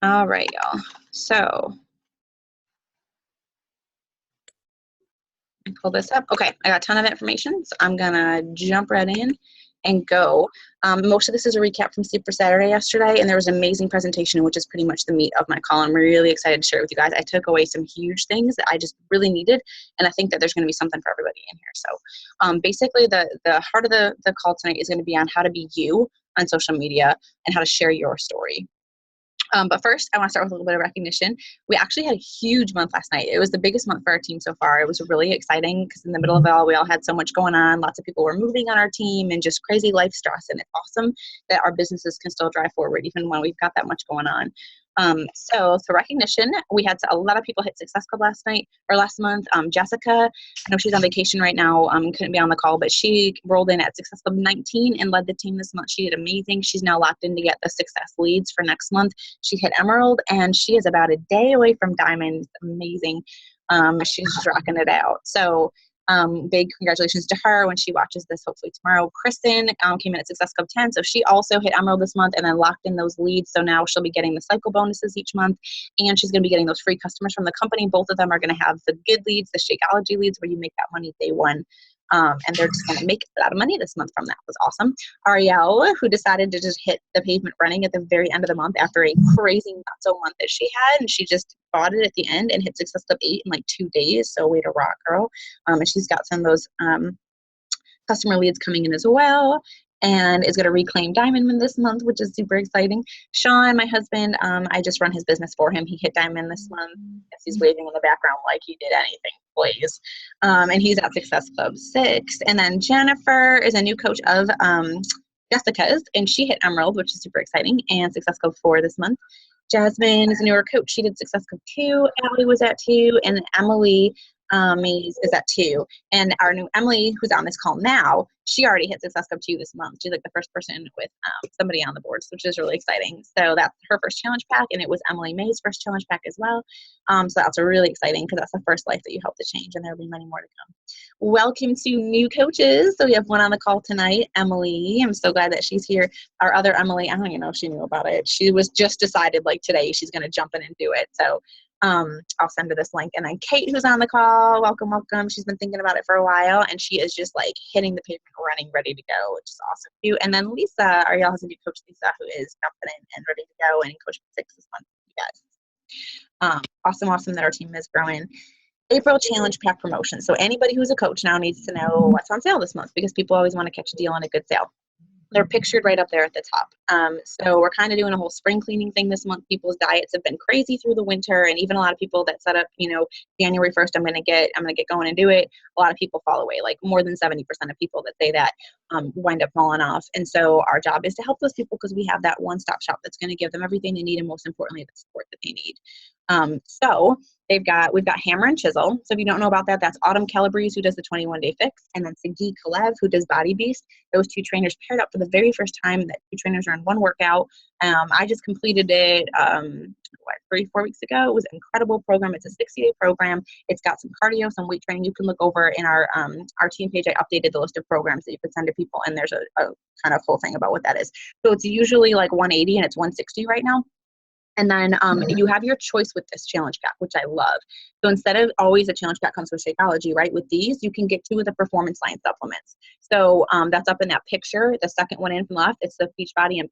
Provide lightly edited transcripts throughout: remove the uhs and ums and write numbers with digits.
All right, y'all. So I pull this up. Okay, I got a ton of information, so I'm gonna jump right in and go. Most of this is a recap from Super Saturday yesterday, and there was an amazing presentation, which is pretty much the meat of my call. I'm really excited to share it with you guys. I took away some huge things that I just really needed, and I think that there's going to be something for everybody in here. So basically, the heart of the call tonight is going to be on how to be you on social media and how to share your story. But first, I want to start with a little bit of recognition. We actually had a huge month last night. It was the biggest month for our team so far. It was really exciting because in the middle of it all, we all had so much going on. Lots of people were moving on our team and just crazy life stress. And it's awesome that our businesses can still drive forward even when we've got that much going on. So for recognition, we had a lot of people hit Success Club last month. Jessica, I know she's on vacation right now, couldn't be on the call, but she rolled in at Success Club 19 and led the team this month. She did amazing. She's now locked in to get the Success leads for next month. She hit Emerald, and she is about a day away from Diamond. It's amazing. She's just rocking it out. So big congratulations to her when she watches this, hopefully tomorrow. Kristen came in at Success Club 10, so she also hit Emerald this month and then locked in those leads. So now she'll be getting the cycle bonuses each month, and she's going to be getting those free customers from the company. Both of them are going to have the good leads, the Shakeology leads, where you make that money day one. And they're just going to make a lot of money this month from that. It was awesome. Ariel, who decided to just hit the pavement running at the very end of the month after a crazy not-so month that she had, and she just bought it at the end and hit Success Club 8 in like 2 days. So way to rock, girl. And she's got some of those customer leads coming in as well, and is going to reclaim Diamond this month, which is super exciting. Sean, my husband, I just run his business for him. He hit Diamond this month. Yes, he's waving in the background like he did anything, please. And he's at Success Club 6. And then Jennifer is a new coach of Jessica's, and she hit Emerald, which is super exciting, and Success Club 4 this month. Jasmine is a newer coach. She did Success Club 2. Allie was at 2, and Emily is at 2. And our new Emily, who's on this call now, she already hit Success Club 2 this month. She's like the first person with somebody on the boards, which is really exciting. So that's her first challenge pack, and it was Emily May's first challenge pack as well. So that's really exciting because that's the first life that you help to change, and there will be many more to come. Welcome to new coaches. So we have one on the call tonight, Emily. I'm so glad that she's here. Our other Emily, I don't even know if she knew about it. She was just decided like today she's going to jump in and do it. So I'll send her this link. And then Kate, who's on the call, welcome. She's been thinking about it for a while, and she is just like hitting the pavement running, ready to go, which is awesome too. And then Lisa, Ariel has a new coach, Lisa, who is jumping in and ready to go, and coach 6 this month, you guys. Awesome that our team is growing. April challenge pack promotion. So anybody who's a coach now needs to know what's on sale this month, because people always want to catch a deal on a good sale. They're pictured right up there at the top. So we're kind of doing a whole spring cleaning thing this month. People's diets have been crazy through the winter, and even a lot of people that set up, January 1st, I'm gonna get going and do it. A lot of people fall away. Like more than 70% of people that say that wind up falling off. And so our job is to help those people, because we have that one-stop shop that's going to give them everything they need, and most importantly, the support that they need. So we've got Hammer and Chisel. So if you don't know about that, that's Autumn Calabrese, who does the 21-day fix, and then Sagi Kalev, who does Body Beast. Those two trainers paired up for the very first time. That two trainers are in one workout. I just completed it 3-4 weeks ago. It was an incredible program. It's a 60-day program. It's got some cardio, some weight training. You can look over in our team page. I updated the list of programs that you could send to people, and there's a kind of whole thing about what that is. So it's usually like 180, and it's 160 right now. And then you have your choice with this challenge pack, which I love. So instead of always a challenge pack comes with Shakeology, right? With these, you can get 2 of the performance line supplements. So that's up in that picture. The second one in from left, it's the Beachbody and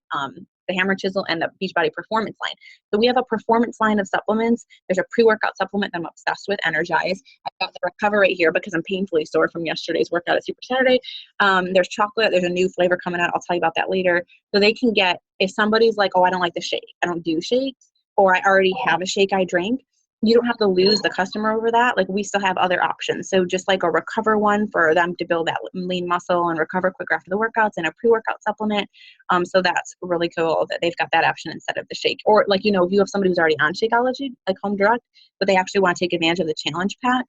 the Hammer Chisel and the Beachbody Performance line. So we have a performance line of supplements. There's a pre-workout supplement that I'm obsessed with, Energize. I've got the Recover right here because I'm painfully sore from yesterday's workout at Super Saturday. There's chocolate. There's a new flavor coming out. I'll tell you about that later. So they can get, if somebody's like, oh, I don't like the shake, I don't do shakes, or I already have a shake I drink, you don't have to lose the customer over that. Like, we still have other options. So just like a Recover one for them to build that lean muscle and recover quicker after the workouts, and a pre-workout supplement. So that's really cool that they've got that option instead of the shake. Or like, if you have somebody who's already on Shakeology, like Home Direct, but they actually want to take advantage of the challenge pack,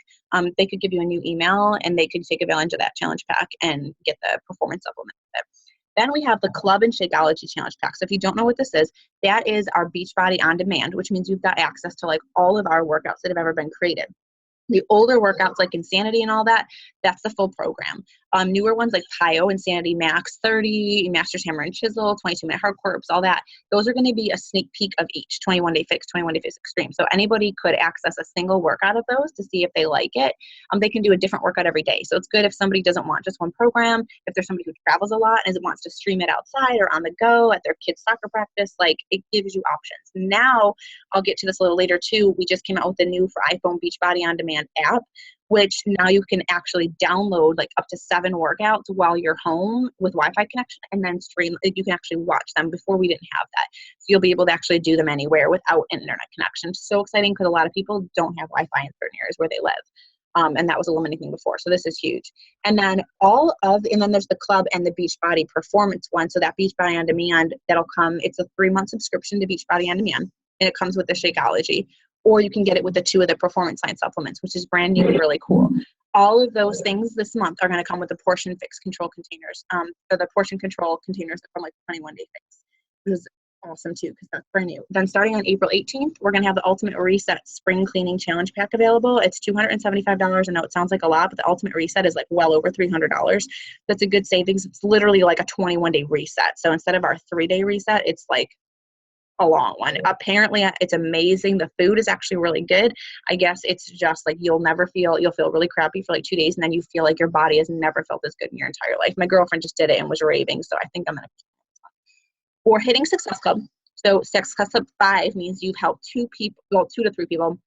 they could give you a new email, and they could take advantage of that challenge pack and get the performance supplement with it. Then we have the Club and Shakeology Challenge Pack. So if you don't know what this is, that is our Beachbody On Demand, which means you've got access to like all of our workouts that have ever been created. The older workouts like Insanity and all that, that's the full program. Newer ones like PiYo, Insanity Max 30, Masters Hammer and Chisel, 22-minute hard corps, all that. Those are going to be a sneak peek of each 21-day fix, 21-day fix extreme. So anybody could access a single workout of those to see if they like it. They can do a different workout every day. So it's good if somebody doesn't want just one program. If there's somebody who travels a lot and wants to stream it outside or on the go at their kids' soccer practice, like it gives you options. Now, I'll get to this a little later too. We just came out with a new for iPhone Beachbody On Demand app, which now you can actually download like up to 7 workouts while you're home with Wi-Fi connection and then stream. You can actually watch them. Before we didn't have that. So you'll be able to actually do them anywhere without an internet connection. So exciting because a lot of people don't have Wi-Fi in certain areas where they live. And that was a limiting thing before. So this is huge. And then then there's the club and the Beachbody Performance one. So that Beachbody On Demand, that'll come, it's a 3-month subscription to Beachbody On Demand, and it comes with the Shakeology. Or you can get it with the 2 of the Performance Line supplements, which is brand new and really cool. All of those things this month are going to come with the Portion Fix Control containers, or the Portion Control containers from like 21-day fix. This is awesome too because that's brand new. Then starting on April 18th, we're going to have the Ultimate Reset Spring Cleaning Challenge Pack available. It's $275. I know it sounds like a lot, but the Ultimate Reset is like well over $300. That's a good savings. It's literally like a 21-day reset. So instead of our 3-day reset, it's like a long one. Apparently it's amazing. The food is actually really good. I guess it's just like you'll feel really crappy for like 2 days and then you feel like your body has never felt this good in your entire life. My girlfriend just did it and was raving, so I think I'm going to. Or hitting Success Club. So Success Club 5 means you've helped 2 to 3 people.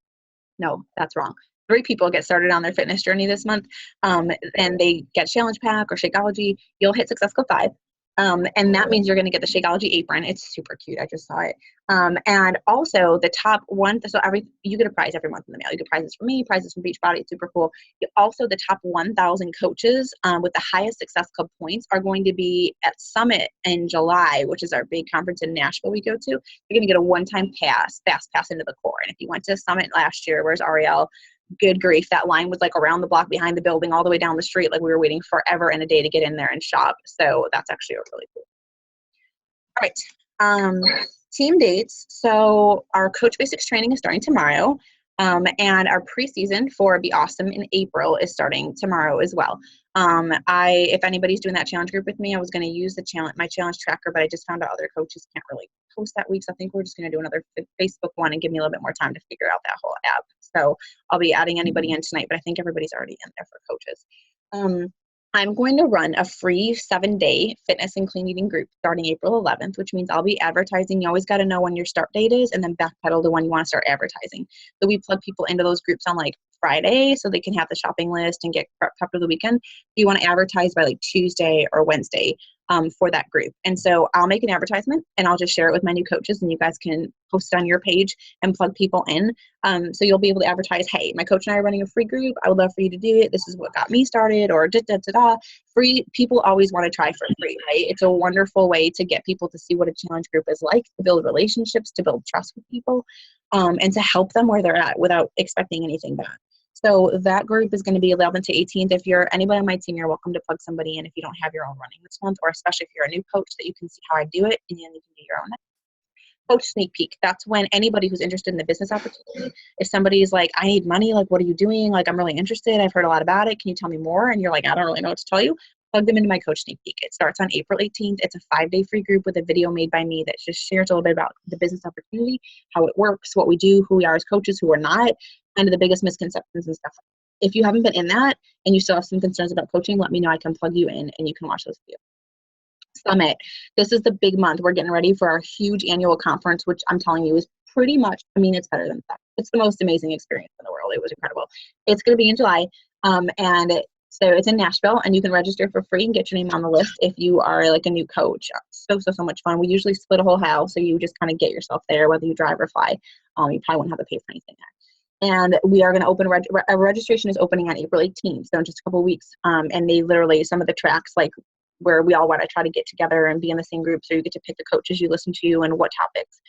No, that's wrong. 3 people get started on their fitness journey this month, and they get Challenge Pack or Shakeology. You'll hit Success Club 5. And that means you're going to get the Shakeology apron. It's super cute. I just saw it. And also the top one, so you get a prize every month in the mail. You get prizes from me, prizes from Beachbody. It's super cool. Also, the top 1,000 coaches with the highest Success Club points are going to be at Summit in July, which is our big conference in Nashville we go to. You're going to get a one-time fast pass into the core. And if you went to Summit last year, where's Ariel? Good grief, that line was like around the block behind the building all the way down the street. Like we were waiting forever and a day to get in there and shop. So that's actually really cool. All right. Team dates. So our Coach Basics training is starting tomorrow. And our preseason for Be Awesome in April is starting tomorrow as well. If anybody's doing that challenge group with me, I was going to use my challenge tracker, but I just found out other coaches can't really post that week. So I think we're just going to do another Facebook one and give me a little bit more time to figure out that whole app. So I'll be adding anybody in tonight, but I think everybody's already in there for coaches. I'm going to run a free 7-day fitness and clean eating group starting April 11th, which means I'll be advertising. You always got to know when your start date is and then backpedal to when you want to start advertising. So we plug people into those groups on like Friday so they can have the shopping list and get prepped for the weekend. You want to advertise by like Tuesday or Wednesday for that group. And so I'll make an advertisement and I'll just share it with my new coaches and you guys can post it on your page and plug people in. So you'll be able to advertise, hey, my coach and I are running a free group. I would love for you to do it. This is what got me started, or da-da-da-da. Free, people always want to try for free, right? It's a wonderful way to get people to see what a challenge group is like, to build relationships, to build trust with people, and to help them where they're at without expecting anything back. So that group is going to be 11th to 18th. If you're anybody on my team, you're welcome to plug somebody in if you don't have your own running this month, or especially if you're a new coach that you can see how I do it and then you can do your own. Coach sneak peek. That's when anybody who's interested in the business opportunity, if somebody's like, I need money, like, what are you doing? Like, I'm really interested. I've heard a lot about it. Can you tell me more? And you're like, I don't really know what to tell you. Plug them into my Coach Sneak Peek. It starts on April 18th. It's a 5-day free group with a video made by me that just shares a little bit about the business opportunity, how it works, what we do, who we are as coaches, who we're not, and the biggest misconceptions and stuff. If you haven't been in that and you still have some concerns about coaching, let me know. I can plug you in and you can watch those videos. Summit. This is the big month. We're getting ready for our huge annual conference, which I'm telling you is pretty much, I mean, it's better than that. It's the most amazing experience in the world. It was incredible. It's going to be in July. So it's in Nashville, and you can register for free and get your name on the list if you are like a new coach. So much fun. We usually split a whole house, so you just kind of get yourself there, whether you drive or fly. You probably won't have to pay for anything there. And we are going to open, registration is opening on April 18th, so in just a couple of weeks. And they literally, some of the tracks, like where we all want to try to get together and be in the same group, so you get to pick the coaches you listen to and what topics.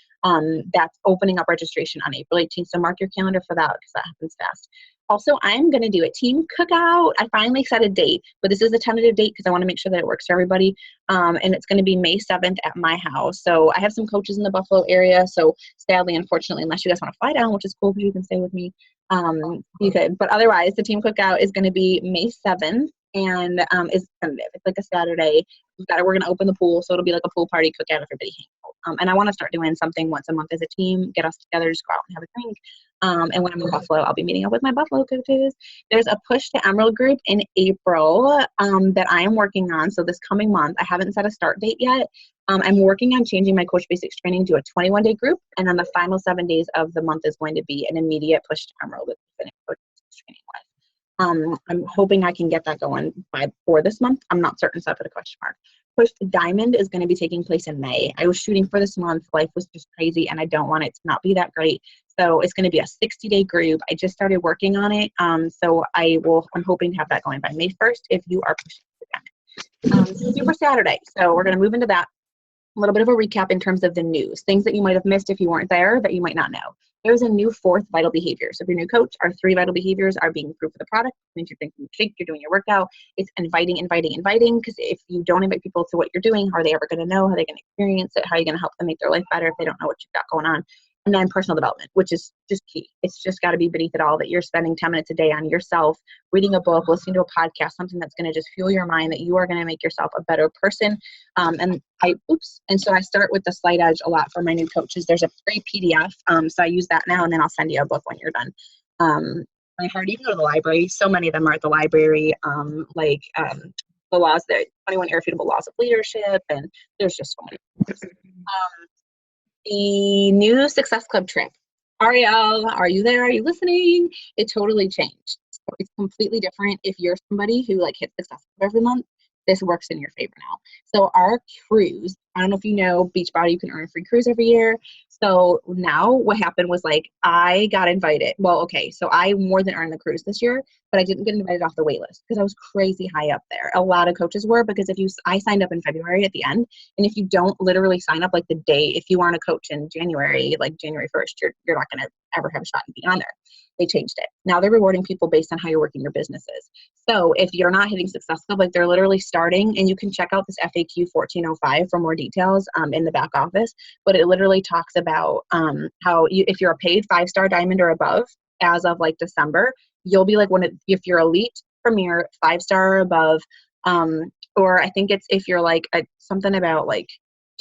That's opening up registration on April 18th, so mark your calendar for that because that happens fast. Also, I'm going to do a team cookout. I finally set a date, but this is a tentative date because I want to make sure that it works for everybody. And it's going to be May 7th at my house. So I have some coaches in the Buffalo area. So sadly, unfortunately, unless you guys want to fly down, which is cool because you can stay with me, you could. But otherwise, the team cookout is going to be May 7th and is tentative. It's like a Saturday. We're going to open the pool, so it'll be like a pool party, cookout, everybody hang out. And I want to start doing something once a month as a team, get us together, just go out and have a drink. And when I'm in Buffalo, I'll be meeting up with my Buffalo coaches. There's a Push to Emerald group in April that I am working on. So this coming month, I haven't set a start date yet. I'm working on changing my Coach Basics training to a 21-day group, and then the final 7 days of the month is going to be an immediate Push to Emerald with Coach Basics training with. I'm hoping I can get that going for this month. I'm not certain, so I put a question mark. Push to Diamond is going to be taking place in May. I was shooting for this month. Life was just crazy, and I don't want it to not be that great. So it's going to be a 60-day group. I just started working on it, so I'm hoping to have that going by May 1st if you are pushing to Diamond. Super Saturday. So we're going to move into that. A little bit of a recap in terms of the news, things that you might have missed if you weren't there that you might not know. There's a new 4th vital behavior. So if you're a new coach, our 3 vital behaviors are being proof of the product, means you're drinking your shake, you're doing your workout. It's inviting, because if you don't invite people to what you're doing, how are they ever going to know? How are they going to experience it? How are you going to help them make their life better if they don't know what you've got going on? And then personal development, which is just key. It's just got to be beneath it all that you're spending 10 minutes a day on yourself, reading a book, listening to a podcast, something that's going to just fuel your mind, that you are going to make yourself a better person. And so I start with the Slight Edge a lot for my new coaches. There's a free PDF, so I use that now, and then I'll send you a book when you're done. I heard you can go to the library. So many of them are at the library, the laws, the 21 Irrefutable Laws of Leadership, and there's just so many. The new Success Club trip. Ariel, are you there? Are you listening? It totally changed. So it's completely different. If you're somebody who hits Success Club every month, this works in your favor now. So our cruise, I don't know if you know, Beachbody, you can earn a free cruise every year. So now what happened was I got invited. Well, okay, so I more than earned the cruise this year, but I didn't get invited off the wait list because I was crazy high up there. A lot of coaches were, because I signed up in February at the end, and if you don't literally sign up the day, if you aren't a coach in January, January 1st, you're not going to ever have a shot and be on there. They changed it. Now they're rewarding people based on how you're working your businesses. So if you're not hitting Success Club, they're literally starting, and you can check out this FAQ 1405 for more details in the back office, but it literally talks about how if you're a paid 5-star diamond or above as of December, you'll be if you're elite, premier, 5-star or above, or I think it's if you're something about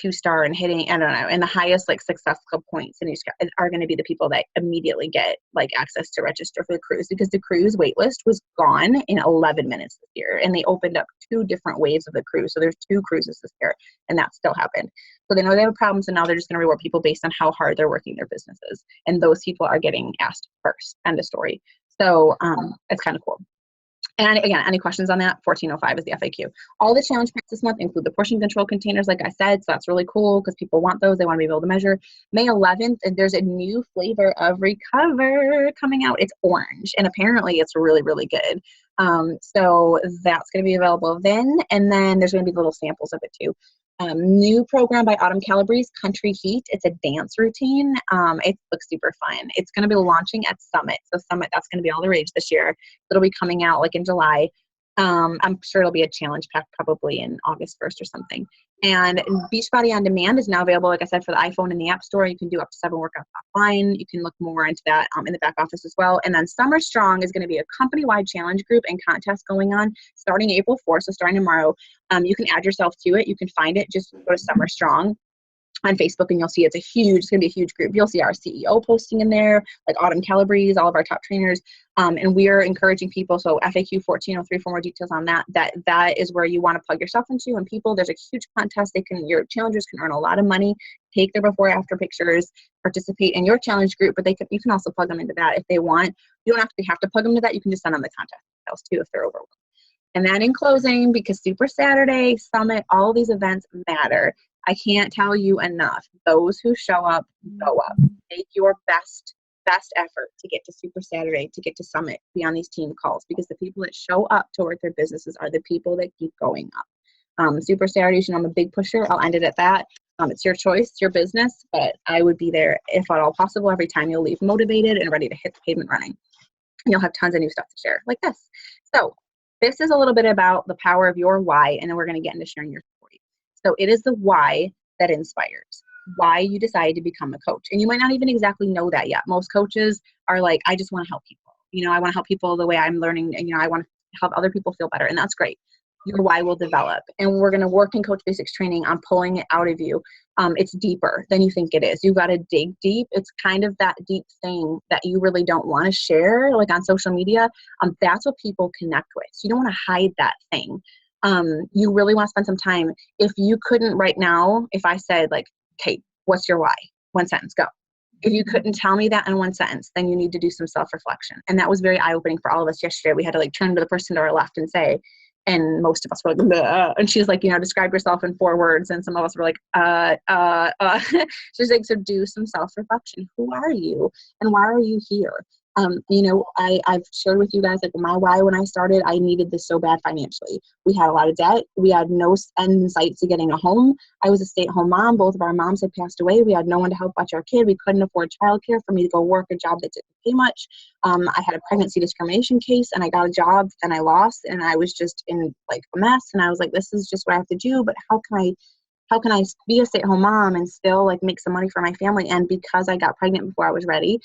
2-star and hitting, I don't know, and the highest Success Club points and are going to be the people that immediately get access to register for the cruise, because the cruise wait list was gone in 11 minutes this year, and they opened up 2 different waves of the cruise. So there's 2 cruises this year, and that still happened. So they know they have problems, and now they're just going to reward people based on how hard they're working their businesses, and those people are getting asked first. End of story. So it's kind of cool. And again, any questions on that? 1405 is the FAQ. All the challenge packs this month include the portion control containers, like I said, so that's really cool because people want those. They want to be able to measure. May 11th, there's a new flavor of Recover coming out. It's orange, and apparently it's really, really good. So that's going to be available then, and then there's going to be little samples of it too. New program by Autumn Calabrese, Country Heat. It's a dance routine. It looks super fun. It's going to be launching at Summit. So Summit, that's going to be all the rage this year. It'll be coming out in July. I'm sure it'll be a challenge pack probably in August 1st or something. And Beachbody On Demand is now available, like I said, for the iPhone in the App Store. You can do up to 7 workouts offline. You can look more into that in the back office as well. And then Summer Strong is going to be a company-wide challenge group and contest going on starting April 4th, so starting tomorrow. You can add yourself to it. You can find it. Just go to Summer Strong on Facebook, and you'll see it's going to be a huge group. You'll see our CEO posting in there, Autumn Calabrese, all of our top trainers. And we are encouraging people. So FAQ 1403 for more details on that. That is where you want to plug yourself into. And people, there's a huge contest. Your challengers can earn a lot of money, take their before after pictures, participate in your challenge group, but you can also plug them into that if they want. You don't have to plug them to that. You can just send them the contest details too if they're overwhelmed. And then in closing, because Super Saturday, Summit, all these events matter. I can't tell you enough. Those who show up, go up. Make your best effort to get to Super Saturday, to get to Summit, be on these team calls, because the people that show up to work their businesses are the people that keep going up. Super Saturdays, I'm a big pusher. I'll end it at that. It's your choice, it's your business, but I would be there if at all possible every time. You'll leave motivated and ready to hit the pavement running. And you'll have tons of new stuff to share like this. So this is a little bit about the power of your why, and then we're going to get into sharing your story. So it is the why that inspires, why you decided to become a coach. And you might not even exactly know that yet. Most coaches are I just want to help people. I want to help people the way I'm learning. And, I want to help other people feel better. And that's great. Your why will develop. And we're going to work in Coach Basics training on pulling it out of you. It's deeper than you think it is. You've got to dig deep. It's kind of that deep thing that you really don't want to share, like on social media. That's what people connect with. So you don't want to hide that thing. You really want to spend some time. If you couldn't right now, if I said like, Kate, what's your why? One sentence, go. If you couldn't tell me that in one sentence, then you need to do some self-reflection. And that was very eye-opening for all of us yesterday. We had to like turn to the person to our left and say, and most of us were like, bleh. And she's like, describe yourself in 4 words. And some of us were like, She's like, so do some self-reflection. Who are you? And why are you here? I've shared with you guys, like my why when I started, I needed this so bad financially. We had a lot of debt. We had no end in sight to getting a home. I was a stay-at-home mom. Both of our moms had passed away. We had no one to help watch our kid. We couldn't afford childcare for me to go work a job that didn't pay much. I had a pregnancy discrimination case and I got a job and I lost and I was just in like a mess. And I was like, this is just what I have to do. But how can I be a stay-at-home mom and still like make some money for my family? And because I got pregnant before I was ready,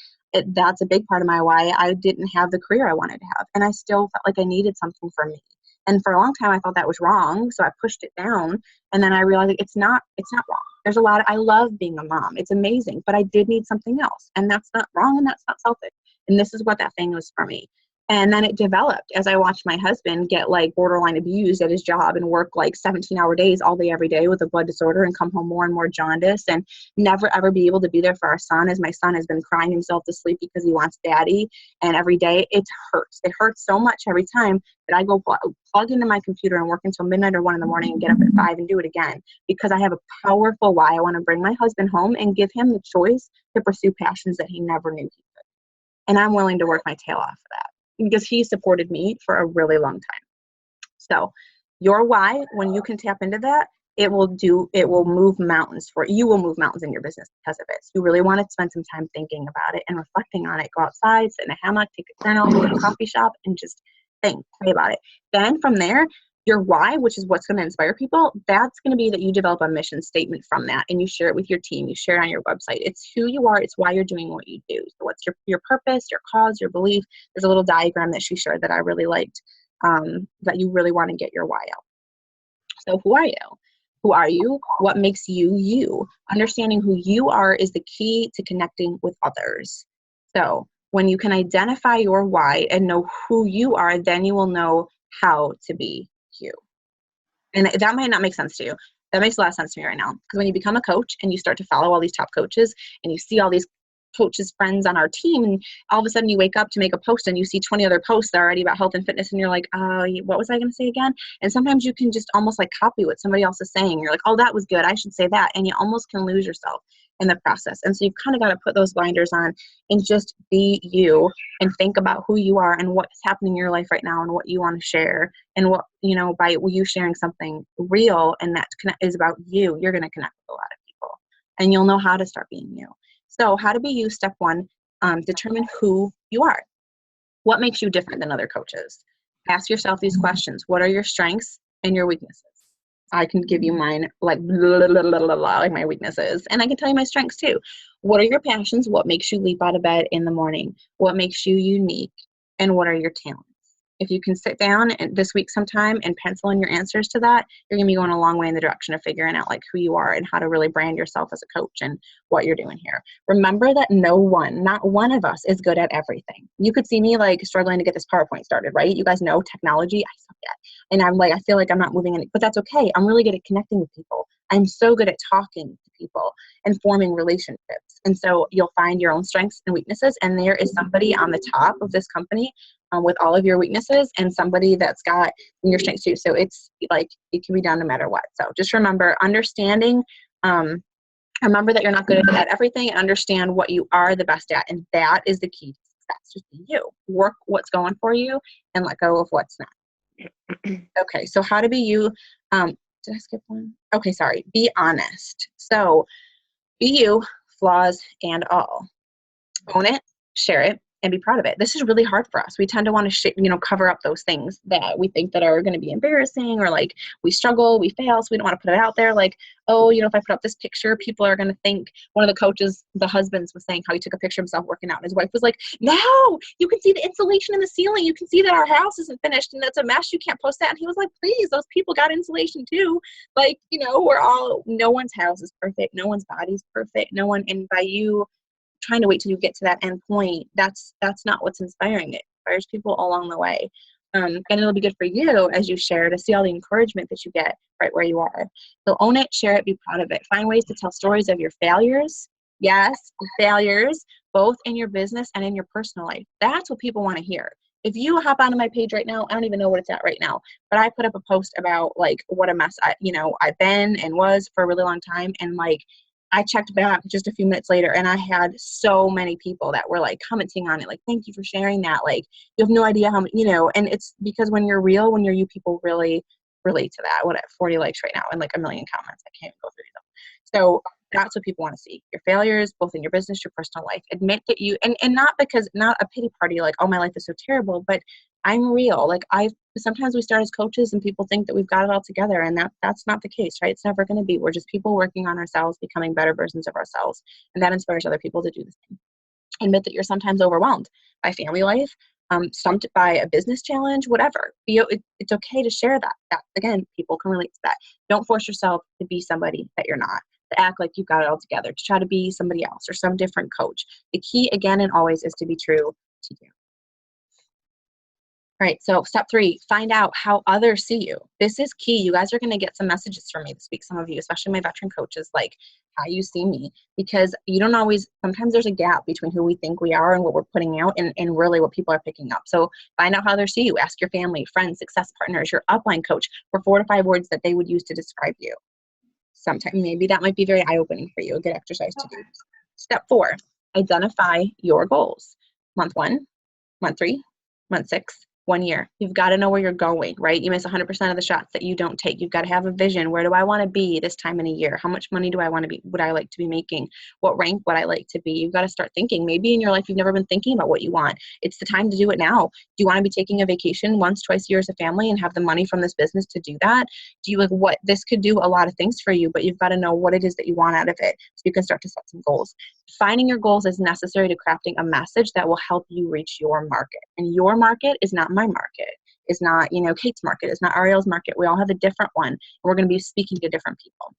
that's a big part of my why. I didn't have the career I wanted to have. And I still felt like I needed something for me. And for a long time, I thought that was wrong. So I pushed it down. And then I realized like, it's not wrong. I love being a mom. It's amazing, but I did need something else. And that's not wrong. And that's not selfish. And this is what that thing was for me. And then it developed as I watched my husband get like borderline abused at his job and work like 17-hour days all day, every day with a blood disorder and come home more and more jaundiced and never ever be able to be there for our son as my son has been crying himself to sleep because he wants daddy. And every day it hurts. It hurts so much every time that I go plug into my computer and work until midnight or 1 in the morning and get up at 5 and do it again because I have a powerful why. I want to bring my husband home and give him the choice to pursue passions that he never knew he could. And I'm willing to work my tail off for that, because he supported me for a really long time. So your why, when you can tap into that, it will move mountains for you. You will move mountains in your business because of it. So you really want to spend some time thinking about it and reflecting on it. Go outside, sit in a hammock, take a journal, go to a coffee shop, and just think, pray about it. Then from there, your why, which is what's going to inspire people, that's going to be that you develop a mission statement from that and you share it with your team. You share it on your website. It's who you are. It's why you're doing what you do. So what's your purpose, your cause, your belief. There's a little diagram that she shared that I really liked, that you really want to get your why out. So who are you? Who are you? What makes you you? Understanding who you are is the key to connecting with others. So when you can identify your why and know who you are, then you will know how to be you. And that might not make sense to you. That makes a lot of sense to me right now. Because when you become a coach and you start to follow all these top coaches and you see all these coaches' friends on our team, and all of a sudden you wake up to make a post and you see 20 other posts already about health and fitness and you're like, what was I going to say again? And sometimes you can just almost like copy what somebody else is saying. You're like, oh, that was good. I should say that. And you almost can lose yourself in the process. And so you've kind of got to put those blinders on and just be you and think about who you are and what's happening in your life right now and what you want to share. And what, by you sharing something real and that is about you, you're going to connect with a lot of people and you'll know how to start being you. So how to be you, step 1, determine who you are. What makes you different than other coaches? Ask yourself these questions. What are your strengths and your weaknesses? I can give you mine, like, like my weaknesses. And I can tell you my strengths too. What are your passions? What makes you leap out of bed in the morning? What makes you unique? And what are your talents? If you can sit down this week sometime and pencil in your answers to that, you're going to be going a long way in the direction of figuring out like who you are and how to really brand yourself as a coach and what you're doing here. Remember that not one of us is good at everything. You could see me like struggling to get this PowerPoint started, right? You guys know technology, I suck at. And I'm like, I feel like I'm not moving any, but that's okay. I'm really good at connecting with people. I'm so good at talking to people and forming relationships. And so you'll find your own strengths and weaknesses. And there is somebody on the top of this company with all of your weaknesses and somebody that's got your strengths too. So it's like, it can be done no matter what. So just remember understanding, remember that you're not good at everything and understand what you are the best at. And that is the key to success. Just be you. Work what's going for you and let go of what's not. Okay. So how to be you. Did I skip one? Okay, sorry. Be honest. So be you, flaws and all. Own it, share it, and be proud of it. This is really hard for us. We tend to want to, cover up those things that we think that are going to be embarrassing, or like we struggle, we fail, so we don't want to put it out there. Like, oh, if I put up this picture, people are going to think. One of the coaches, the husbands, was saying how he took a picture of himself working out. And his wife was like, no, you can see the insulation in the ceiling. You can see that our house isn't finished and it's a mess. You can't post that. And he was like, please, those people got insulation too. Like, no one's house is perfect. No one's body's perfect. No one, and by you trying to wait till you get to that end point, that's not what's inspiring. It inspires people along the way. And it'll be good for you as you share to see all the encouragement that you get right where you are. So own it, share it, be proud of it. Find ways to tell stories of your failures. Yes, failures, both in your business and in your personal life. That's what people want to hear. If you hop onto my page right now, I don't even know what it's at right now, but I put up a post about like what a mess I've been and was for a really long time. And like, I checked back just a few minutes later and I had so many people that were like commenting on it. Like, thank you for sharing that. Like, you have no idea how many, and it's because when you're real, when you're you, people really relate to that. What, 40 likes right now and like a million comments. I can't even go through them. So that's what people want to see. Your failures, both in your business, your personal life. Admit that you, and not because, not a pity party, like, oh, my life is so terrible, but I'm real. Like, sometimes we start as coaches and people think that we've got it all together, and that's not the case, right? It's never going to be. We're just people working on ourselves, becoming better versions of ourselves, and that inspires other people to do the same. Admit that you're sometimes overwhelmed by family life, stumped by a business challenge, whatever. It's okay to share that. That, again, people can relate to that. Don't force yourself to be somebody that you're not, to act like you've got it all together, to try to be somebody else or some different coach. The key, again and always, is to be true to you. All right, so step 3, find out how others see you. This is key. You guys are going to get some messages from me this week, some of you, especially my veteran coaches, like how you see me, because you don't always, sometimes there's a gap between who we think we are and what we're putting out and really what people are picking up. So find out how they see you. Ask your family, friends, success partners, your upline coach for 4 to 5 words that they would use to describe you. Sometimes maybe that might be very eye-opening for you, a good exercise to do. Step 4, identify your goals. Month 1, month 3, month 6, 1 year. You've got to know where you're going, right? You miss 100% of the shots that you don't take. You've got to have a vision. Where do I want to be this time in a year? How much money would I like to be making? What rank would I like to be? You've got to start thinking. Maybe in your life you've never been thinking about what you want. It's the time to do it now. Do you want to be taking a vacation once, twice a year as a family and have the money from this business to do that? Do you what? This could do a lot of things for you, but you've got to know what it is that you want out of it so you can start to set some goals. Finding your goals is necessary to crafting a message that will help you reach your market. And your market is not my market. Is not, Kate's market. Is not Ariel's market. We all have a different one. And we're going to be speaking to different people.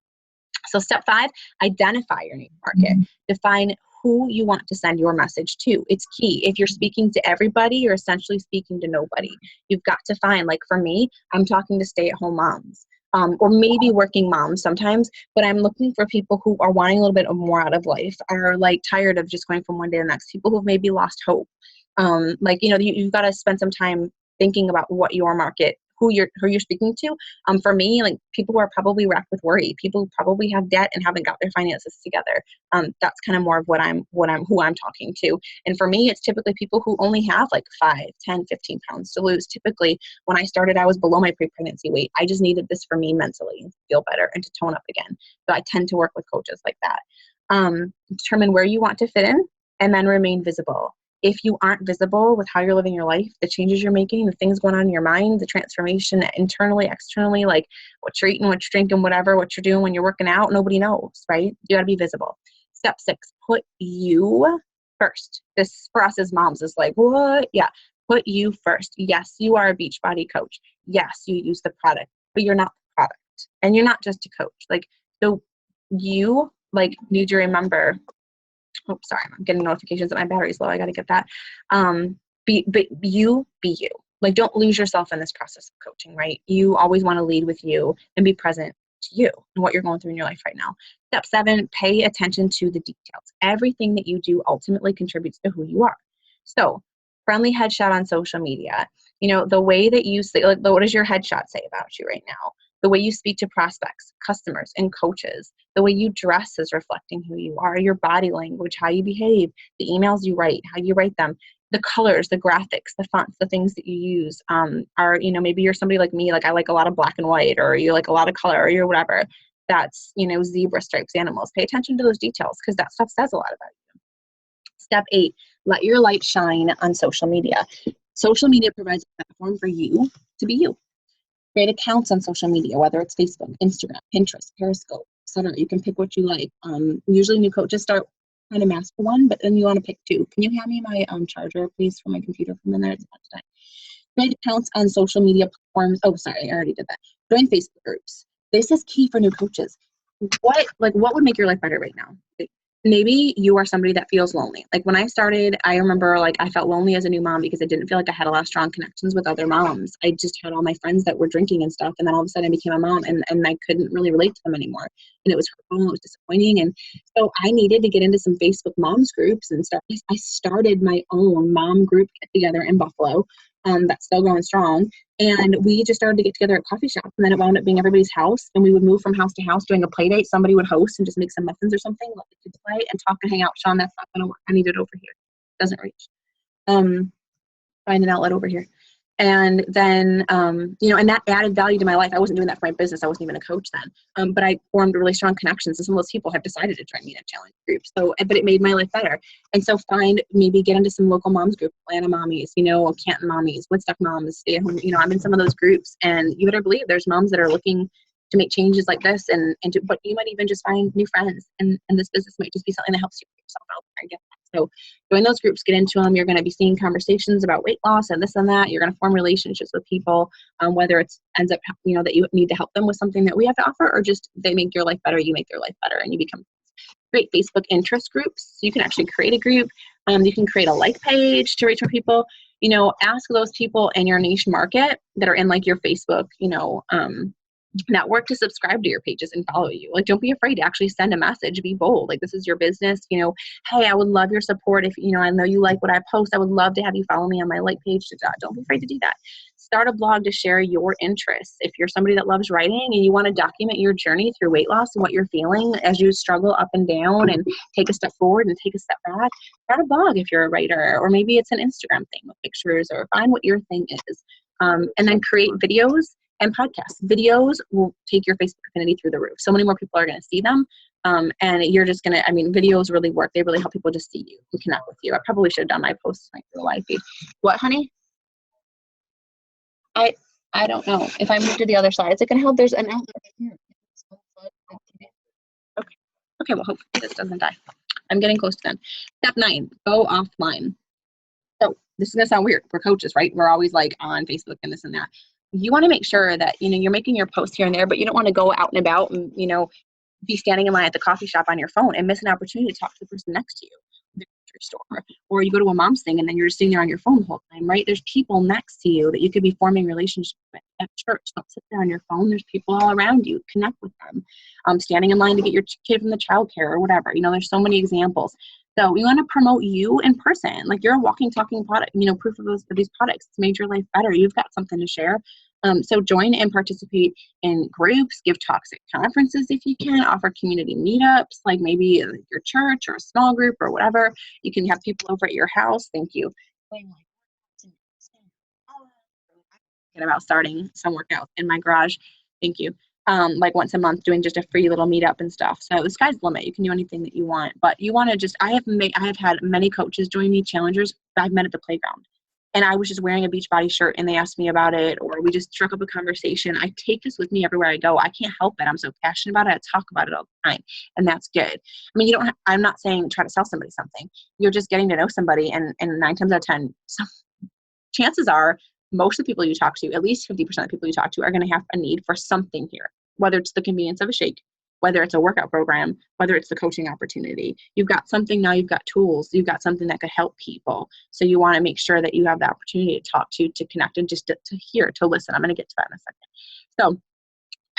So step 5, identify your new market. Define who you want to send your message to. It's key. If you're speaking to everybody, you're essentially speaking to nobody. You've got to find, like for me, I'm talking to stay-at-home moms. Or maybe working moms sometimes, but I'm looking for people who are wanting a little bit more out of life, are like tired of just going from one day to the next, people who've maybe lost hope. You've got to spend some time thinking about what your market, who you're speaking to. For me, like people who are probably racked with worry, people who probably have debt and haven't got their finances together. That's kind of more of who I'm talking to. And for me, it's typically people who only have like 5, 10, 15 pounds to lose. Typically, when I started, I was below my pre-pregnancy weight. I just needed this for me mentally and to feel better and to tone up again. So I tend to work with coaches like that. Determine where you want to fit in and then remain visible. If you aren't visible with how you're living your life, the changes you're making, the things going on in your mind, the transformation internally, externally, like what you're eating, what you're drinking, whatever, what you're doing when you're working out, nobody knows, right? You got to be visible. Step 6, put you first. This for us as moms is like, what? Yeah, put you first. Yes, you are a Beachbody coach. Yes, you use the product, but you're not the product. And you're not just a coach. Like, so you need to remember. Oh, sorry, I'm getting notifications that my battery's low. I got to get that. Be you. Like, don't lose yourself in this process of coaching, right? You always want to lead with you and be present to you and what you're going through in your life right now. Step 7, pay attention to the details. Everything that you do ultimately contributes to who you are. So, friendly headshot on social media. The way that you say, like, what does your headshot say about you right now? The way you speak to prospects, customers, and coaches, the way you dress is reflecting who you are, your body language, how you behave, the emails you write, how you write them, the colors, the graphics, the fonts, the things that you use are, maybe you're somebody like me, like I like a lot of black and white, or you like a lot of color, or you're whatever. That's, zebra stripes, animals. Pay attention to those details because that stuff says a lot about you. Step 8, Let your light shine on social media. Social media provides a platform for you to be you. Create accounts on social media, whether it's Facebook, Instagram, Pinterest, Periscope, etc. You can pick what you like. Usually new coaches start trying to master one, but then you want to pick two. Can you hand me my charger, please, for my computer for a minute? It's about to die. Create accounts on social media platforms. Oh, sorry, I already did that. Join Facebook groups. This is key for new coaches. What would make your life better right now? Maybe you are somebody that feels lonely. Like when I started, I remember like I felt lonely as a new mom because I didn't feel like I had a lot of strong connections with other moms. I just had all my friends that were drinking and stuff. And then all of a sudden I became a mom and I couldn't really relate to them anymore. And it was hurtful, it was disappointing. And so I needed to get into some Facebook moms groups and stuff. I started my own mom group get together in Buffalo. That's still going strong. And we just started to get together at coffee shops. And then it wound up being everybody's house. And we would move from house to house doing a play date. Somebody would host and just make some muffins or something, let the kids play and talk and hang out. Sean, that's not going to work. I need it over here. Doesn't reach. Find an outlet over here. And then, and that added value to my life. I wasn't doing that for my business. I wasn't even a coach then. But I formed really strong connections. And some of those people have decided to join me in a challenge group. So, but it made my life better. And so maybe get into some local moms groups, Atlanta Mommies, Canton Mommies, Woodstock Moms, stay at home. I'm in some of those groups. And you better believe there's moms that are looking to make changes like this. But you might even just find new friends. And this business might just be something that helps you put yourself out there and get that. So join those groups, get into them. You're going to be seeing conversations about weight loss and this and that. You're going to form relationships with people, whether it ends up, that you need to help them with something that we have to offer, or just they make your life better, you make their life better, and you become great Facebook interest groups. So you can actually create a group. You can create a like page to reach more people. Ask those people in your niche market that are in like your Facebook, network to subscribe to your pages and follow you. Like, don't be afraid to actually send a message. Be bold. Like, this is your business. Hey, I would love your support. If, I know you like what I post, I would love to have you follow me on my like page. Don't be afraid to do that. Start a blog to share your interests. If you're somebody that loves writing and you want to document your journey through weight loss and what you're feeling as you struggle up and down and take a step forward and take a step back, start a blog if you're a writer, or maybe it's an Instagram thing with pictures, or find what your thing is. And then create videos and podcasts. Videos will take your Facebook affinity through the roof. So many more people are going to see them. And you're just going to, videos really work. They really help people just see you and connect with you. I probably should have done my posts like the live feed. What, honey? I don't know. If I move to the other side, is it going to help? There's an outlet right here. Okay, well, hopefully this doesn't die. I'm getting close to done. Step 9, go offline. So this is going to sound weird. We're coaches, right? We're always like on Facebook and this and that. You want to make sure that, you're making your posts here and there, but you don't want to go out and about and, be standing in line at the coffee shop on your phone and miss an opportunity to talk to the person next to you at the grocery store. Or you go to a mom's thing and then you're just sitting there on your phone the whole time, right? There's people next to you that you could be forming relationships with at church. Don't sit there on your phone. There's people all around you. Connect with them. Standing in line to get your kid from the childcare or whatever. There's so many examples. So we want to promote you in person. Like, you're a walking, talking product, proof of these products. It's made your life better. You've got something to share. So join and participate in groups, give talks at conferences if you can, offer community meetups, like maybe your church or a small group or whatever. You can have people over at your house. Thank you. Thinking about starting some workout in my garage. Thank you. Like once a month, doing just a free little meetup and stuff. So the sky's the limit. You can do anything that you want, but you want to just, I have had many coaches join me, challengers I've met at the playground. And I was just wearing a Beachbody shirt and they asked me about it, or we just struck up a conversation. I take this with me everywhere I go. I can't help it. I'm so passionate about it. I talk about it all the time, and that's good. I'm not saying try to sell somebody something. You're just getting to know somebody, and 9 times out of 10, chances are most of the people you talk to, at least 50% of the people you talk to, are going to have a need for something here, whether it's the convenience of a shake, whether it's a workout program, whether it's the coaching opportunity. You've got something now, you've got tools, you've got something that could help people. So you want to make sure that you have the opportunity to talk to connect, and just to hear, to listen. I'm going to get to that in a second. So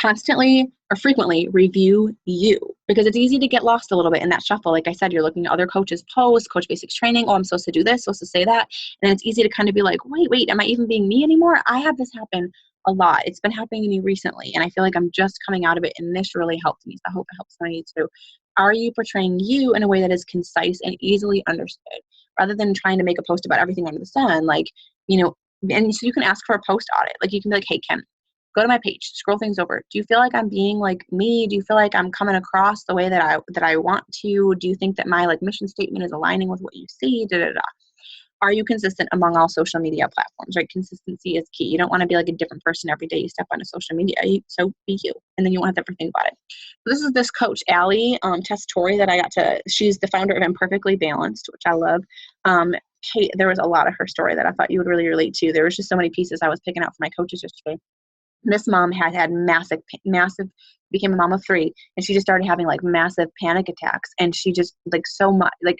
constantly or frequently review you, because it's easy to get lost a little bit in that shuffle. Like I said, you're looking at other coaches' posts, Coach Basics training. Oh, I'm supposed to do this, supposed to say that. And it's easy to kind of be like, wait, am I even being me anymore? I have this happen a lot. It's been happening to me recently, and I feel like I'm just coming out of it, and this really helped me. So I hope it helps somebody too. Are you portraying you in a way that is concise and easily understood, rather than trying to make a post about everything under the sun? And so you can ask for a post audit. Like, you can be like, hey, Kim, Go to my page, scroll things over. Do you feel like I'm being like me? Do you feel like I'm coming across the way that I want to? Do you think that my like mission statement is aligning with what you see? Da, da, da. Are you consistent among all social media platforms, right? Consistency is key. You don't want to be like a different person every day you step onto social media. So be you, and then you won't have to ever think about it. So this is this coach, Allie Tessitore, that she's the founder of Imperfectly Balanced, which I love. Kate, there was a lot of her story that I thought you would really relate to. There was just so many pieces I was picking out for my coaches yesterday. This mom had massive, became a mom of 3, and she just started having like massive panic attacks. And she just like so much, like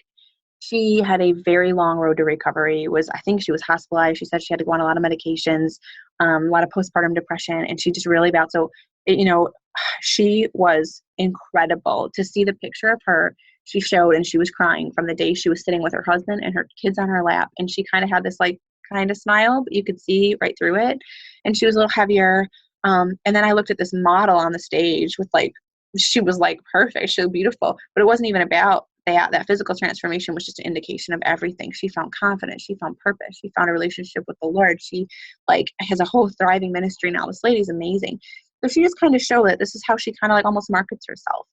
she had a very long road to recovery. I think she was hospitalized. She said she had to go on a lot of medications, a lot of postpartum depression, and she just really battled. So, she was incredible to see the picture of her. She showed, and she was crying from the day she was sitting with her husband and her kids on her lap. And she kind of had this like kind of smile, but you could see right through it. And she was a little heavier. And then I looked at this model on the stage with like, she was like perfect. She was beautiful, but it wasn't even about that physical transformation was just an indication of everything. She found confidence. She found purpose. She found a relationship with the Lord. She like has a whole thriving ministry now. This lady's amazing. So she just kind of showed that this is how she kind of like almost markets herself.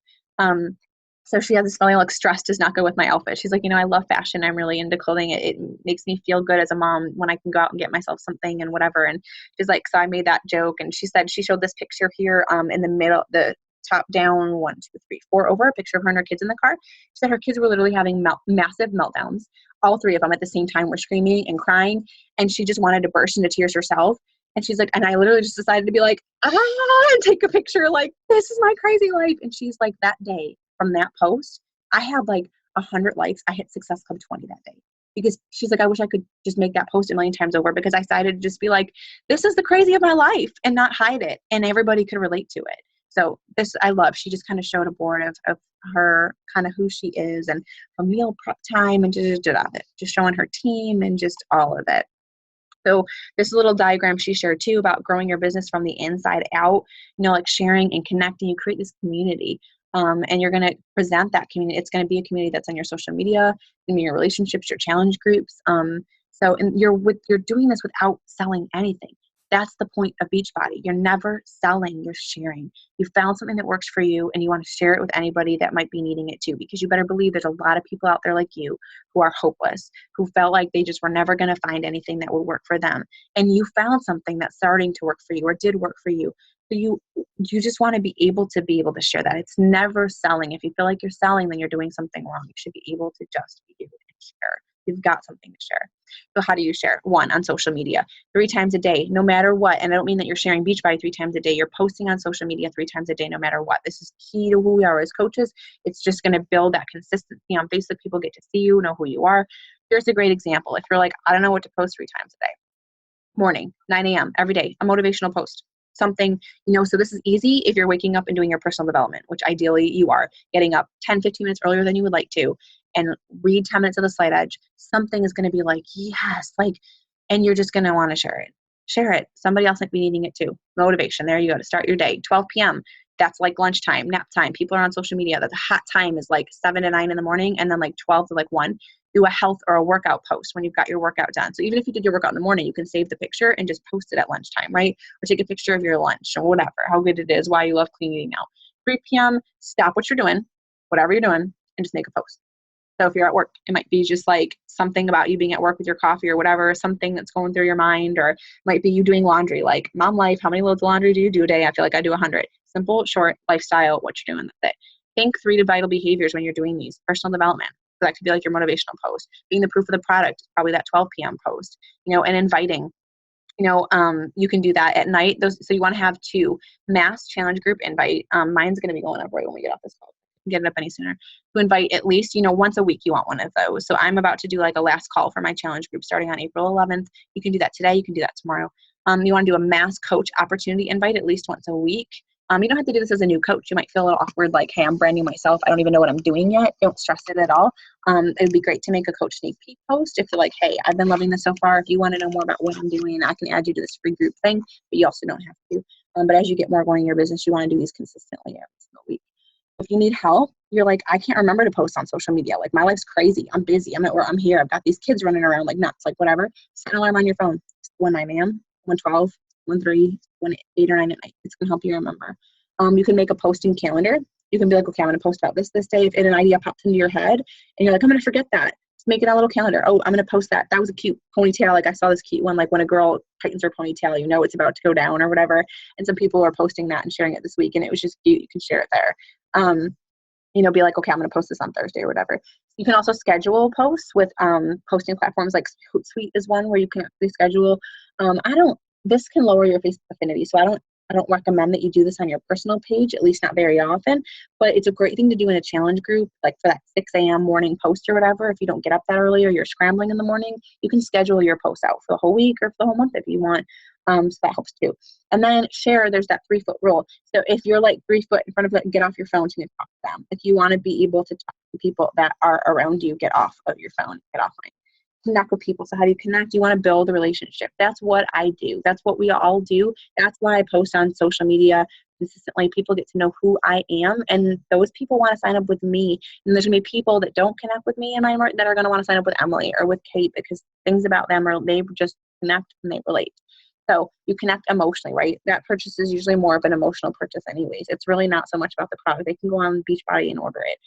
So she has this feeling like stress does not go with my outfit. She's like, I love fashion. I'm really into clothing. It makes me feel good as a mom when I can go out and get myself something and whatever. And she's like, so I made that joke. And she said, she showed this picture here in the middle, the top down 1, 2, 3, 4 over, a picture of her and her kids in the car. She said her kids were literally having massive meltdowns. All 3 of them at the same time were screaming and crying. And she just wanted to burst into tears herself. And she's like, and I literally just decided to be like, and take a picture, like, this is my crazy life. And she's like, that day from that post, I had like 100 likes. I hit Success Club 20 that day. Because she's like, I wish I could just make that post a million times over, because I decided to just be like, this is the crazy of my life and not hide it. And everybody could relate to it. So this I love. She just kind of showed a board of her kind of who she is and her meal prep time and just showing her team and just all of it. So this little diagram she shared too about growing your business from the inside out, like sharing and connecting, you create this community. And you're going to present that community. It's going to be a community that's on your social media, in your relationships, your challenge groups. And you're doing this without selling anything. That's the point of Beachbody. You're never selling, you're sharing. You found something that works for you and you want to share it with anybody that might be needing it too, because you better believe there's a lot of people out there like you who are hopeless, who felt like they just were never going to find anything that would work for them. And you found something that's starting to work for you or did work for you. So you just want to be able to share that. It's never selling. If you feel like you're selling, then you're doing something wrong. You should be able to just be able to share. You've got something to share. So how do you share? 1, on social media, 3 times a day, no matter what. And I don't mean that you're sharing Beachbody 3 times a day. You're posting on social media 3 times a day, no matter what. This is key to who we are as coaches. It's just going to build that consistency on Facebook. People get to see you, know who you are. Here's a great example. If you're like, I don't know what to post 3 times a day. Morning, 9 a.m. every day, a motivational post. Something, so this is easy if you're waking up and doing your personal development, which ideally you are getting up 10, 15 minutes earlier than you would like to, and read 10 minutes of the Slight Edge. Something is going to be like, yes, and you're just going to want to share it. Share it. Somebody else might be needing it too. Motivation. There you go, to start your day. 12 p.m. That's like lunchtime, nap time. People are on social media. That's a hot time is like 7 to 9 in the morning, and then like 12 to like 1. Do a health or a workout post when you've got your workout done. So even if you did your workout in the morning, you can save the picture and just post it at lunchtime, right? Or take a picture of your lunch or whatever, how good it is, why you love clean eating now. 3 p.m., stop what you're doing, whatever you're doing, and just make a post. So if you're at work, it might be just like something about you being at work with your coffee or whatever, something that's going through your mind, or it might be you doing laundry, like mom life, how many loads of laundry do you do a day? I feel like I do 100. Simple, short, lifestyle, what you're doing, that's it. Think 3 vital behaviors when you're doing these. Personal development. So that could be like your motivational post. Being the proof of the product, probably that 12 p.m. post, and inviting. You can do that at night. So you want to have 2 mass challenge group invite. Mine's going to be going up right when we get off this call. Get it up any sooner. To invite at least, once a week you want one of those. So I'm about to do like a last call for my challenge group starting on April 11th. You can do that today. You can do that tomorrow. You want to do a mass coach opportunity invite at least once a week. You don't have to do this as a new coach. You might feel a little awkward, like, hey, I'm branding myself. I don't even know what I'm doing yet. Don't stress it at all. It'd be great to make a coach sneak peek post if you're like, hey, I've been loving this so far. If you want to know more about what I'm doing, I can add you to this free group thing, but you also don't have to. But as you get more going in your business, you want to do these consistently every single week. If you need help, you're like, I can't remember to post on social media. Like, my life's crazy. I'm busy. I'm at work. I'm here. I've got these kids running around like nuts, like whatever. Set an alarm on your phone. 1 9 a.m., 112. 8 or 9 at night. It's going to help you remember. You can make a posting calendar. You can be like, okay, I'm going to post about this day. If an idea pops into your head and you're like, I'm going to forget that, just make it a little calendar. Oh, I'm going to post that. That was a cute ponytail. Like I saw this cute one, like when a girl tightens her ponytail, you know it's about to go down or whatever. And some people are posting that and sharing it this week, and it was just cute. You can share it there. Be like, okay, I'm going to post this on Thursday or whatever. You can also schedule posts with posting platforms like Hootsuite is one where you can actually schedule. This can lower your Facebook affinity, so I don't recommend that you do this on your personal page, at least not very often, but it's a great thing to do in a challenge group, like for that 6 a.m. morning post or whatever. If you don't get up that early or you're scrambling in the morning, you can schedule your posts out for the whole week or for the whole month if you want. So that helps too. And then share, there's that 3-foot rule. So if you're like 3 foot in front of it, get off your phone to talk to them. If you want to be able to talk to people that are around you, get off of your phone, get offline. Connect with people. So how do you connect? You want to build a relationship. That's what I do. That's what we all do. That's why I post on social media consistently. People get to know who I am, and those people want to sign up with me. And there's going to be people that don't connect with me and that are going to want to sign up with Emily or with Kate, because things about them they just connect and they relate. So you connect emotionally, right? That purchase is usually more of an emotional purchase anyways. It's really not so much about the product. They can go on Beachbody and order it.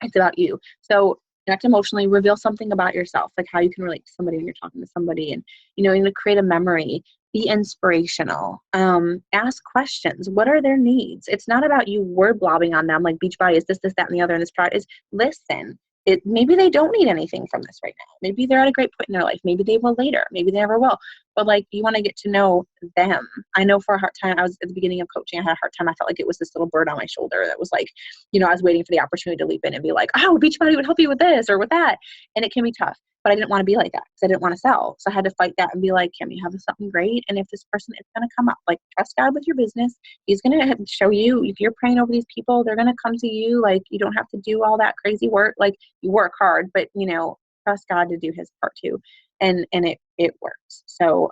It's about you. So connect emotionally, reveal something about yourself, like how you can relate to somebody when you're talking to somebody, and, to create a memory, be inspirational, ask questions. What are their needs? It's not about you word blobbing on them like Beachbody is this, that, and the other, and this product is listen. Maybe they don't need anything from this right now. Maybe they're at a great point in their life. Maybe they will later. Maybe they never will. But you want to get to know them. I know for a hard time, I was at the beginning of coaching, I had a hard time. I felt like it was this little bird on my shoulder that was like, I was waiting for the opportunity to leap in and be like, oh, Beachbody would help you with this or with that. And it can be tough. But I didn't want to be like that because I didn't want to sell. So I had to fight that and be like, can we have something great? And if this person is going to come up, trust God with your business. He's going to show you, if you're praying over these people, they're going to come to you. You don't have to do all that crazy work. You work hard, but, trust God to do his part too. And it works. So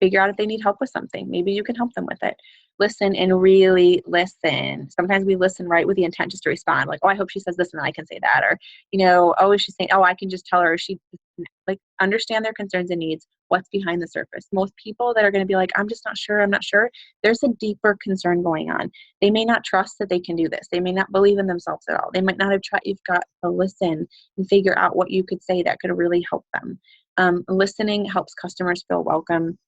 figure out if they need help with something. Maybe you can help them with it. Listen and really listen. Sometimes we listen right with the intent just to respond. Oh, I hope she says this and then I can say that. Or, oh, is she saying, oh, I can just tell her. Understand their concerns and needs. What's behind the surface? Most people that are going to be like, I'm just not sure. I'm not sure. There's a deeper concern going on. They may not trust that they can do this. They may not believe in themselves at all. They might not have tried. You've got to listen and figure out what you could say that could really help them. Listening helps customers feel welcome.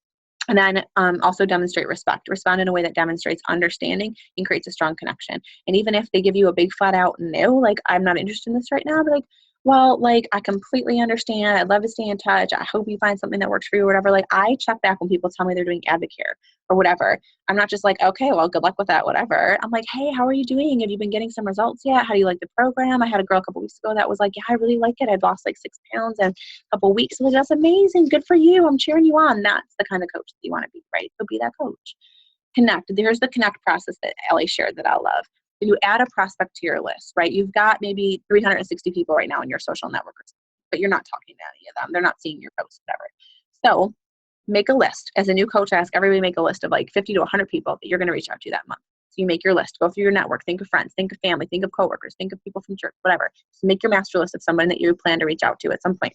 And then also demonstrate respect. Respond in a way that demonstrates understanding and creates a strong connection. And even if they give you a big flat out no, I'm not interested in this right now, but well, I completely understand. I'd love to stay in touch. I hope you find something that works for you or whatever. I check back when people tell me they're doing Advocare or whatever. I'm not just okay, well, good luck with that, whatever. I'm like, hey, how are you doing? Have you been getting some results yet? How do you like the program? I had a girl a couple weeks ago that was like, yeah, I really like it. I'd lost 6 pounds in a couple of weeks. I was like, that's amazing. Good for you. I'm cheering you on. That's the kind of coach that you want to be, right? So be that coach. Connect. There's the connect process that Ellie shared that I love. You add a prospect to your list, right? You've got maybe 360 people right now in your social network, but you're not talking to any of them. They're not seeing your posts, whatever. So make a list. As a new coach, I ask everybody make a list of 50 to 100 people that you're going to reach out to that month. So you make your list, go through your network, think of friends, think of family, think of coworkers, think of people from church, whatever. So make your master list of someone that you plan to reach out to at some point.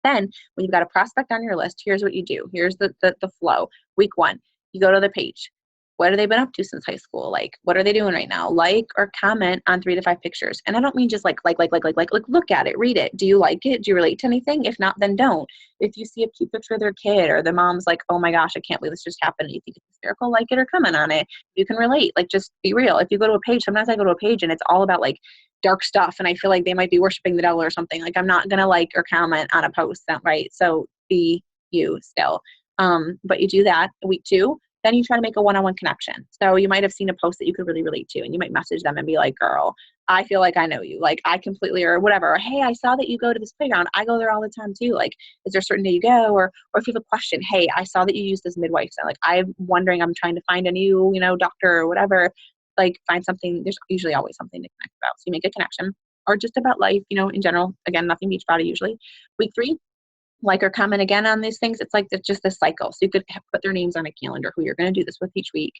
Then when you've got a prospect on your list, here's what you do. Here's the flow. Week 1, you go to the page. What have they been up to since high school? What are they doing right now? Like or comment on 3 to 5 pictures. And I don't mean just like, look at it, read it. Do you like it? Do you relate to anything? If not, then don't. If you see a cute picture of their kid or the mom's like, oh my gosh, I can't believe this just happened, and you think it's hysterical, like it or comment on it. You can relate. Just be real. If you go to a page, sometimes I go to a page and it's all about dark stuff and I feel like they might be worshiping the devil or something. I'm not going to like or comment on a post, right? So be you still. But you do that. Week 2. Then you try to make a one-on-one connection. So you might have seen a post that you could really relate to, and you might message them and be like, girl, I feel like I know you. I completely, or whatever. Or, hey, I saw that you go to this playground. I go there all the time too. Is there a certain day you go? Or if you have a question, hey, I saw that you use this midwife. So I'm wondering, I'm trying to find a new, doctor or whatever. Find something. There's usually always something to connect about. So you make a connection, or just about life, in general. Again, nothing Beachbody usually. Week 3. Or comment again on these things. It's just this cycle. So you could put their names on a calendar who you're going to do this with each week.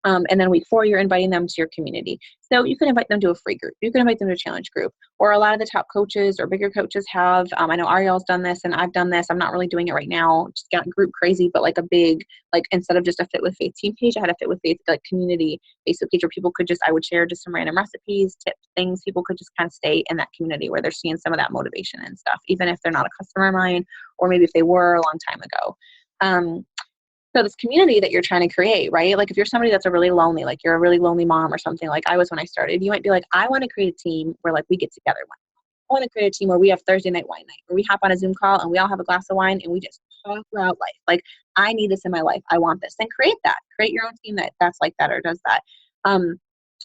And then week 4, you're inviting them to your community. So you can invite them to a free group. You can invite them to a challenge group. Or a lot of the top coaches or bigger coaches have, I know Ariel's done this and I've done this. I'm not really doing it right now. Just got group crazy, but like a big, like instead of just a Fit with Faith team page, I had a Fit with Faith like community Facebook page where people could just, I would share just some random recipes, tips, things. People could just kind of stay in that community where they're seeing some of that motivation and stuff, even if they're not a customer of mine, or maybe if they were a long time ago. So this community that you're trying to create, right? Like if you're somebody that's a really lonely, like you're a really lonely mom or something like I was when I started, you might be like, I want to create a team where like we get together. I want to create a team where we have Thursday night wine night, where we hop on a Zoom call and we all have a glass of wine and we just talk about life. Like I need this in my life. I want this. Then create that. Create your own team that's like that or does that.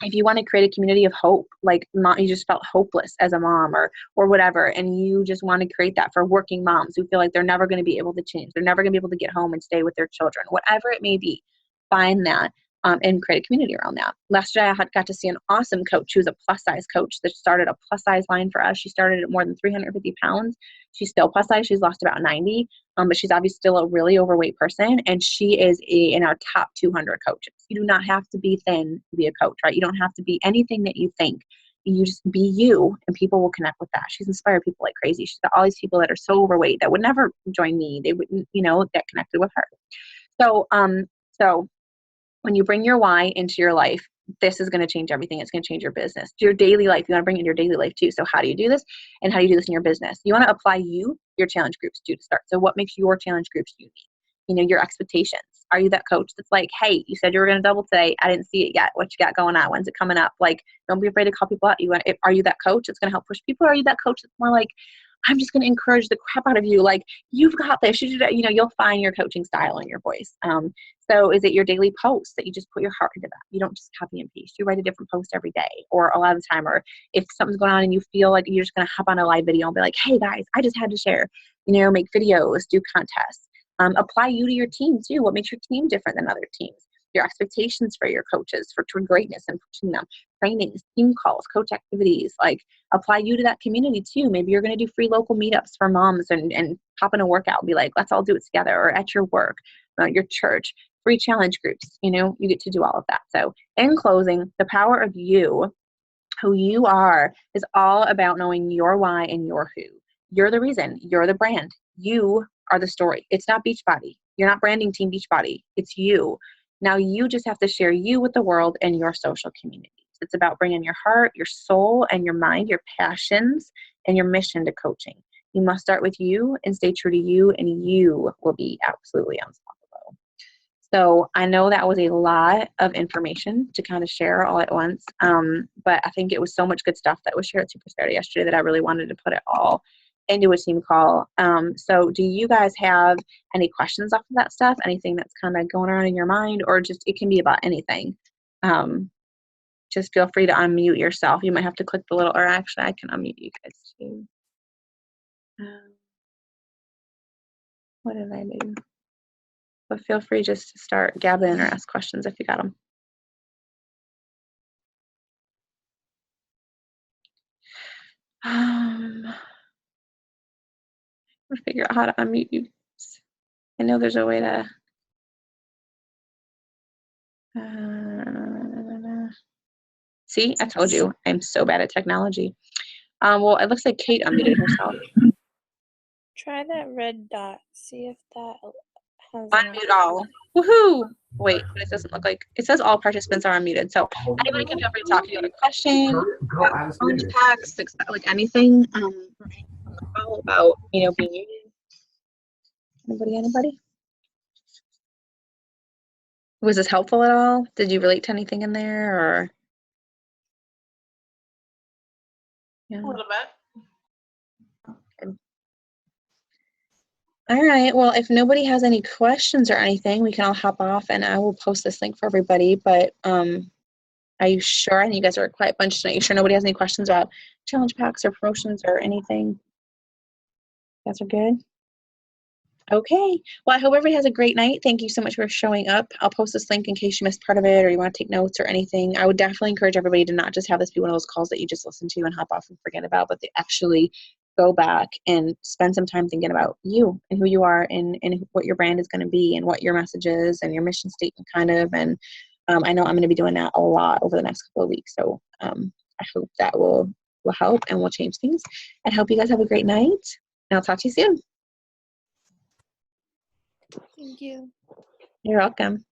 If you want to create a community of hope, like you just felt hopeless as a mom or whatever, and you just want to create that for working moms who feel like they're never going to be able to change, they're never going to be able to get home and stay with their children, whatever it may be, find that and create a community around that. Last year, I got to see an awesome coach who's a plus size coach that started a plus size line for us. She started at more than 350 pounds. She's still plus size. She's lost about 90, but she's obviously still a really overweight person. And she is in our top 200 coaches. You do not have to be thin to be a coach, right? You don't have to be anything that you think. You just be you and people will connect with that. She's inspired people like crazy. She's got all these people that are so overweight that would never join me. They wouldn't, get connected with her. So when you bring your why into your life, this is going to change everything. It's going to change your business. Your daily life, you want to bring it in your daily life too. So how do you do this? And how do you do this in your business? You want to apply your challenge groups too to start. So what makes your challenge groups unique? Your expectations. Are you that coach that's like, hey, you said you were going to double today. I didn't see it yet. What you got going on? When's it coming up? Like, don't be afraid to call people out. Are you that coach that's going to help push people? Or are you that coach that's more like, I'm just going to encourage the crap out of you. Like, you've got this. You'll find your coaching style and your voice. So is it your daily post that you just put your heart into that? You don't just copy and paste. You write a different post every day or a lot of the time. Or if something's going on and you feel like you're just going to hop on a live video and be like, hey guys, I just had to share, make videos, do contests. Apply you to your team too. What makes your team different than other teams? Your expectations for your coaches for greatness and pushing them, trainings, team calls, coach activities, like apply you to that community too. Maybe you're going to do free local meetups for moms and pop in a workout and be like, let's all do it together, or at your work, your church, free challenge groups, you get to do all of that. So in closing, the power of you, who you are, is all about knowing your why and your who. You're the reason, you're the brand, you are the story. It's not Beachbody. You're not branding Team Beachbody. It's you. Now you just have to share you with the world and your social communities. It's about bringing your heart, your soul, and your mind, your passions, and your mission to coaching. You must start with you and stay true to you, and you will be absolutely unstoppable. So I know that was a lot of information to kind of share all at once, but I think it was so much good stuff that was shared at Super Saturday yesterday that I really wanted to put it all into a team call. So do you guys have any questions off of that stuff? Anything that's kind of going around in your mind, or just, it can be about anything. Just feel free to unmute yourself. You might have to click the little, or actually I can unmute you guys too. What did I do? But feel free just to start gabbing or ask questions if you got them. I'll figure out how to unmute you. I know there's a way to. See, I told you, I'm so bad at technology. Well, it looks like Kate unmuted herself. Try that red dot. See if that has. Unmute all. Woohoo! Wait, but it doesn't look like, it says all participants are unmuted. So anybody can feel free to talk if you have a question, challenge packs, like anything all about, being union. Anybody? Was this helpful at all? Did you relate to anything in there, or? Yeah. A little bit. Good. All right. Well, if nobody has any questions or anything, we can all hop off, and I will post this link for everybody. But are you sure? And you guys are a quiet bunch tonight. You sure nobody has any questions about challenge packs or promotions or anything? You guys are good? Okay. Well, I hope everybody has a great night. Thank you so much for showing up. I'll post this link in case you missed part of it or you want to take notes or anything. I would definitely encourage everybody to not just have this be one of those calls that you just listen to and hop off and forget about, but to actually go back and spend some time thinking about you and who you are and what your brand is going to be and what your message is and your mission statement kind of, and I know I'm going to be doing that a lot over the next couple of weeks. So I hope that will help and will change things. And hope you guys have a great night. And I'll talk to you soon. Thank you. You're welcome.